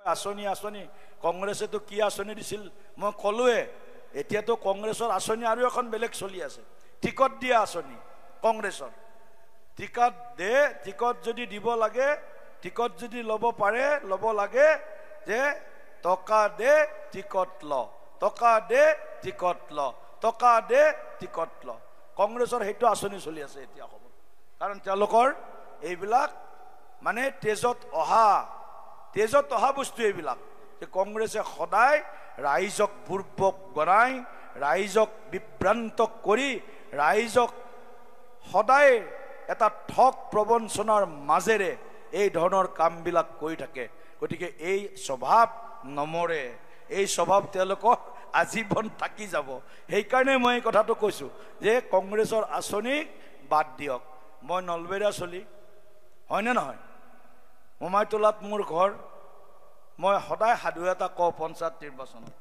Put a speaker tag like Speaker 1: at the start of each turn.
Speaker 1: আঁচনি আঁচনি কংগ্ৰেছেতো কি আঁচনি দিছিল মই ক'লোৱে এতিয়াতো কংগ্ৰেছৰ আঁচনি আৰু এখন বেলেগ চলি আছে টিকট দিয়া আঁচনি কংগ্ৰেছৰ টিকট দে টিকট যদি দিব লাগে টিকট যদি ল'ব পাৰে ল'ব লাগে যে টকা দে টিকট ল টকা দে টিকট ল টকা দে টিকট ল কংগ্ৰেছৰ সেইটো আঁচনি চলি আছে এতিয়া হ'ব কাৰণ তেওঁলোকৰ এইবিলাক মানে তেজত অহা বস্তু এইবিলাক যে কংগ্ৰেছে সদায় ৰাইজক বুৰ্বক বনাই ৰাইজক বিভ্ৰান্ত কৰি ৰাইজক সদায় এটা ঠক প্ৰবঞ্চনাৰ মাজেৰে এই ধৰণৰ কামবিলাক কৰি থাকে গতিকে এই স্বভাৱ নমৰে এই স্বভাৱ তেওঁলোকৰ আজীৱন থাকি যাব সেইকাৰণে মই এই কথাটো কৈছোঁ যে কংগ্ৰেছৰ আঁচনি বাদ দিয়ক মই নলবেৰা চলি হয়নে নহয় মোমাইতোলাত মোৰ ঘৰ মই সদায় সাধু এটা কওঁ পঞ্চায়ত নিৰ্বাচনত